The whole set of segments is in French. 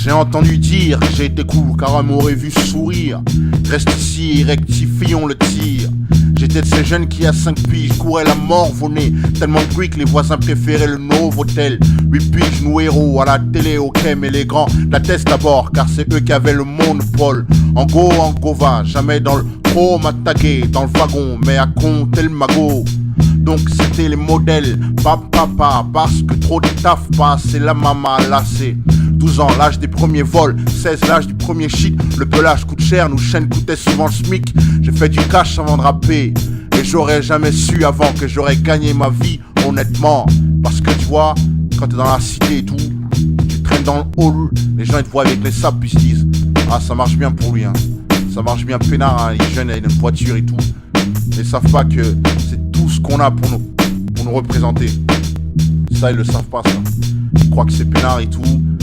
J'ai entendu dire que j'ai été cool car elle m'aurait vu sourire. Reste ici et rectifions le tir. J'étais de ces jeunes qui à 5 piges couraient la mort au nez. Tellement de bruit que les voisins préféraient le Novotel. 8 piges nous héros à la télé, ok, mais les grands l'attestent d'abord car c'est eux qui avaient le monopole. En gova, jamais dans le pro m'attaquer dans le wagon, mais à compter le magot. Donc c'était les modèles, papa, parce que trop de taf passe, c'est la maman lassée. 12 ans, l'âge des premiers vols, 16, l'âge du premier shit. Le pelage coûte cher, nos chaînes coûtaient souvent le SMIC. J'ai fait du cash avant de rapper, et j'aurais jamais su avant que j'aurais gagné ma vie, honnêtement. Parce que tu vois, quand t'es dans la cité et tout, tu traînes dans le hall, les gens ils te voient avec les sables, puis ils se disent ah ça marche bien pour lui, hein. Ça marche bien peinard, hein. Les jeunes, ils ont une voiture et tout. Mais ils savent pas que c'est tout ce qu'on a pour nous représenter. Ça, ils le savent pas, ça. Ils croient que c'est peinard et tout,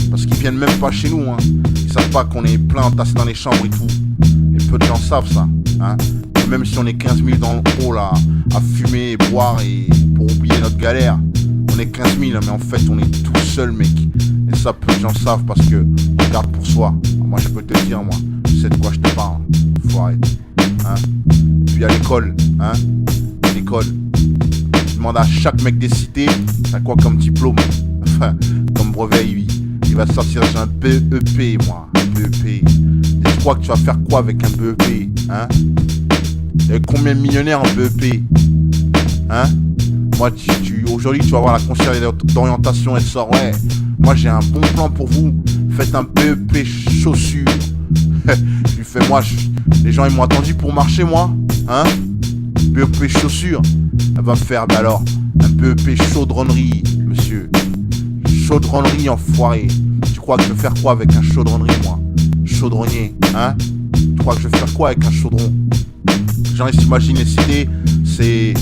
parce qu'ils viennent même pas chez nous, hein. Ils savent pas qu'on est plein entassés dans les chambres et tout. Et peu de gens savent ça, hein. Et même si on est 15 000 dans le hall à fumer et boire et pour oublier notre galère, on est 15 000, mais en fait on est tout seul, mec. Et ça, peu de gens savent parce que on garde pour soi. Moi, je peux te dire, moi, je sais de quoi je te parle. Faut arrêter, hein. Puis à l'école, hein, à l'école, je demande à chaque mec des cités, t'as quoi comme diplôme, enfin, comme brevet, il va sortir, j'ai un BEP, moi, un BEP. Et je crois que tu vas faire quoi avec un BEP, hein? Et combien de millionnaires en BEP, hein? Moi, aujourd'hui, tu vas voir la conseillère d'orientation, elle sort, ouais, moi j'ai un bon plan pour vous, faites un BEP chaussures. Je lui fais, moi, les gens ils m'ont attendu pour marcher, moi, hein? BEP chaussures, elle va me faire, bah alors, un BEP chaudronnerie, monsieur. Chaudronnerie, enfoiré. Tu crois que je vais faire quoi avec un chaudronnerie, moi? Chaudronnier, hein? Tu crois que je vais faire quoi avec un chaudron? Les gens ils s'imaginent les cités, c'est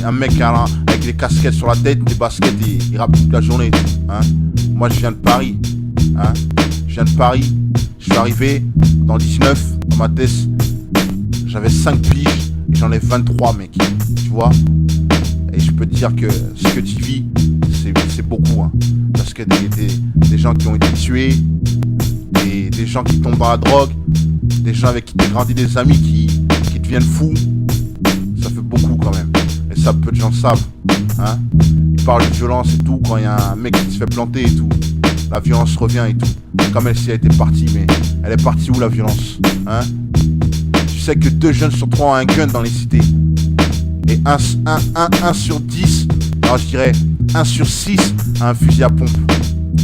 un mec avec des casquettes sur la tête, des baskets, et il rappe toute la journée, hein? Moi je viens de Paris, hein? Je viens de Paris, je suis arrivé dans le 19, dans ma thèse, j'avais 5 piges et j'en ai 23, mec, tu vois? Et je peux te dire que ce que tu vis, c'est beaucoup, hein. Parce que des gens qui ont été tués, des gens qui tombent dans la drogue, des gens avec qui t'as grandi, des amis qui deviennent fous, ça fait beaucoup quand même. Et ça, peu de gens savent, hein. Ils parlent de violence et tout, quand il y a un mec qui se fait planter et tout, la violence revient et tout. Comme elle si elle était partie, mais elle est partie où la violence, hein? Tu sais que 2 jeunes sur 3 ont un gun dans les cités. Et 1 sur 10, alors je dirais 1 sur 6 a un fusil à pompe.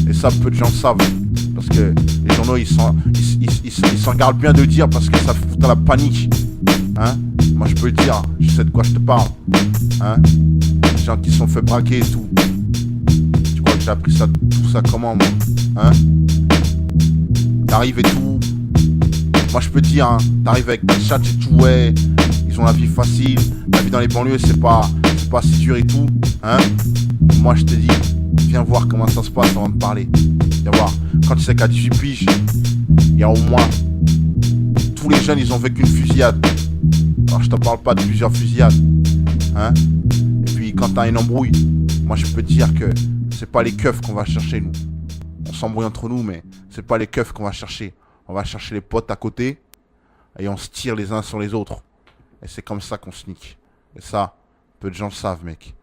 Et ça, peu de gens savent. Parce que les journaux, ils s'en gardent bien de le dire parce que ça fout à la panique, hein? Moi, je peux le dire, je sais de quoi je te parle, hein? Les gens qui se sont fait braquer et tout. Tu crois que j'ai appris ça, tout ça comment, moi, hein? T'arrives et tout. Moi, je peux te dire, hein, t'arrives avec ta chatte et tout, ouais. Ils ont la vie facile. La vie dans les banlieues, c'est pas si dur et tout, hein? Moi, je te dis, viens voir comment ça se passe avant de parler. Viens voir. Quand tu sais qu'à 18 piges, il y a au moins tous les jeunes, ils ont vécu une fusillade. Alors, je te parle pas de plusieurs fusillades, hein? Et puis, quand t'as une embrouille, moi, je peux te dire que c'est pas les keufs qu'on va chercher, nous. On s'embrouille entre nous, mais c'est pas les keufs qu'on va chercher. On va chercher les potes à côté et on se tire les uns sur les autres. Et c'est comme ça qu'on sneak. Et ça, peu de gens le savent, mec.